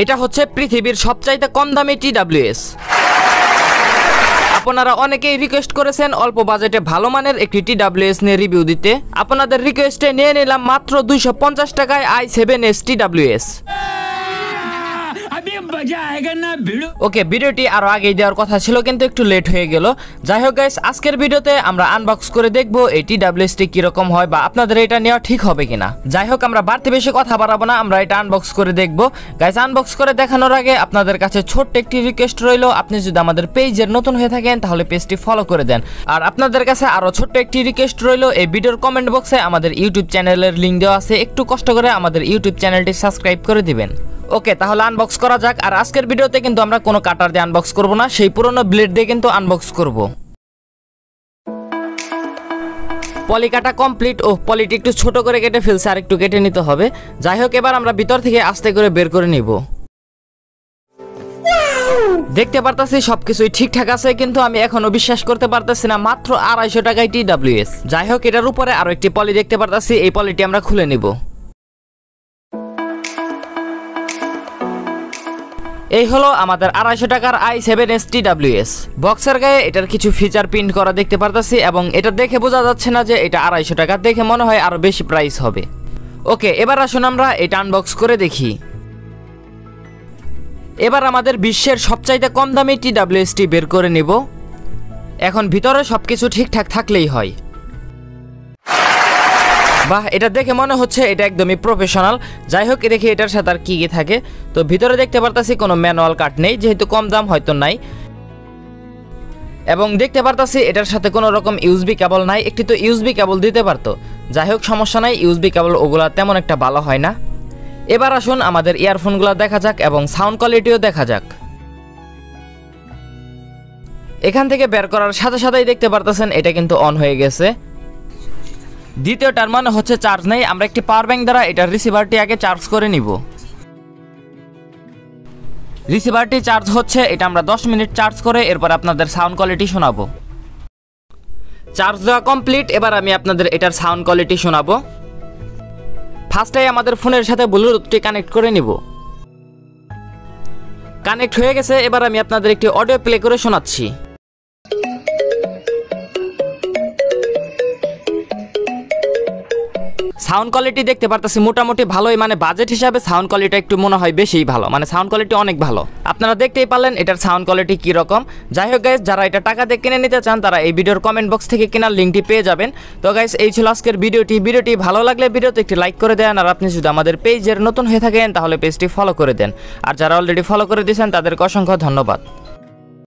এটা হচ্ছে পৃথিবীর সবচাইতে কম দামি TWS। আপনারা অনেকেই রিকোয়েস্ট করেছেন অল্প বাজেটে ভালো মানের একটি TWS নিয়ে রিভিউ দিতে। আপনাদের রিকোয়েস্টে নিয়ে নিলাম মাত্র 250 টাকায় i7S TWS। ওকে, ভিডিওটি আরো আগেই দেওয়ার কথা ছিল কিন্তু একটু লেট হয়ে গেল। যাই হোক গাইস, আজকের ভিডিওতে আমরা আনবক্স করে দেখবো এই TWSটি কিরকম হয় বা আপনাদের এটা নেওয়া ঠিক হবে কিনা। যাই হোক, আমরা বাড়তি বেশি কথা বাড়াবো না, আমরা এটা আনবক্স করে দেখবো। গাইস, আনবক্স করে দেখানোর আগে আপনাদের কাছে ছোট্ট একটি রিকোয়েস্ট রইল, আপনি যদি আমাদের পেজের নতুন হয়ে থাকেন তাহলে পেজটি ফলো করে দেন। আর আপনাদের কাছে আরো ছোট্ট একটি রিকোয়েস্ট রইল, এই ভিডিওর কমেন্ট বক্সে আমাদের ইউটিউব চ্যানেলের লিঙ্ক দেওয়া আছে, একটু কষ্ট করে আমাদের ইউটিউব চ্যানেলটি সাবস্ক্রাইব করে দিবেন। ওকে, তাহলে আনবক্স করা যাক। আর আজকের ভিডিওতে কিন্তু আমরা কোনো কাটার দিয়ে আনবক্স করব না, সেই পুরনো ব্লেড দিয়ে কিন্তু আনবক্স করব। পলি কাটা কমপ্লিট। ও, পলিটি একটু ছোট করে কেটে ফেলছে, আর একটু কেটে নিতে হবে। যাই হোক, এবার আমরা ভিতর থেকে আস্তে করে বের করে নিব। দেখতে পারতাছি সবকিছুই ঠিকঠাক আছে, কিন্তু আমি এখনো বিশ্বাস করতে পারতেছি না মাত্র 250 টাকায় TWS। যাই হোক, এটার উপরে আরো একটি পলি দেখতে পারতাছি, এই পলিটি আমরা খুলে নিব। এই হলো আমাদের 250 টাকার i7S TWS। বক্সের গায়ে এটার কিছু ফিচার প্রিন্ট করা দেখতে পারতাছি, এবং এটা দেখে বোঝা যাচ্ছে না যে এটা 250 টাকা, দেখে মনে হয় আরো বেশি প্রাইস হবে। ওকে, এবার আসুন আমরা এটা আনবক্স করে দেখি। এবার আমাদের বিশ্বের সবচাইতে কম দামি TWSটি বের করে নিব। এখন ভিতরে সবকিছু ঠিকঠাক থাকলেই হয়। বাহ, এটা দেখে মনে হচ্ছে এটা একদমই প্রফেশনাল। যাই হোক, দেখি এটার সাথে আর কি কি থাকে। তো ভিতরে দেখতে পারতাছি কোনো ম্যানুয়াল কাট নেই, যেহেতু কম দাম হয়তো নাই। এবং দেখতে পারতাছি এটার সাথে কোনো রকম ইউএসবি কেবল নাই, একটি তো ইউএসবি কেবল দিতে পারতো। যাই হোক, সমস্যা নাই, ইউএসবি কেবল ওগুলা তেমন একটা ভালো হয় না। এবার আসুন আমাদের ইয়ারফোনগুলো দেখা যাক এবং সাউন্ড কোয়ালিটিও দেখা যাক। এখান থেকে বের করার সাথে সাথেই দেখতে পারতেছেন এটা কিন্তু অন হয়ে গেছে। দ্বিতীয়টার মানে হচ্ছে চার্জ নেই, আমরা একটি পাওয়ার ব্যাংক দ্বারা এটার রিসিভারটি আগে চার্জ করে নিব। রিসিভারটি চার্জ হচ্ছে, এটা আমরা 10 মিনিট চার্জ করে এরপর আপনাদের সাউন্ড কোয়ালিটি শোনাবো। চার্জ দেওয়া কমপ্লিট, এবার আমি আপনাদের এটার সাউন্ড কোয়ালিটি শোনাবো। ফার্স্টেই আমাদের ফোনের সাথে ব্লুটুথটি কানেক্ট করে নিব। কানেক্ট হয়ে গেছে, এবার আমি আপনাদের একটি অডিও প্লে করে শোনাচ্ছি। সাউন্ড কোয়ালিটি দেখতে পারতেছি মোটামুটি ভালোই, মানে বাজেট হিসাবে সাউন্ড কোয়ালিটি একটু মনে হয় বেশিই ভালো, মানে সাউন্ড কোয়ালিটি অনেক ভালো। আপনারা দেখতেই পারলেন এটার সাউন্ড কোয়ালিটি কি রকম। যাই হোক গাইস, যারা এটা টাকা দিয়ে কিনে নিতে চান তারা এই ভিডিওর কমেন্ট বক্স থেকে কেনার লিঙ্কটি পেয়ে যাবেন। তো গাইস, এই ছিল আজকের ভিডিওটি ভালো লাগলে ভিডিওতে একটি লাইক করে দেন, আর আপনি যদি আমাদের পেজের নতুন হয়ে থাকেন তাহলে পেজটি ফলো করে দেন, আর যারা অলরেডি ফলো করে দিয়েছেন তাদেরকে অসংখ্য ধন্যবাদ।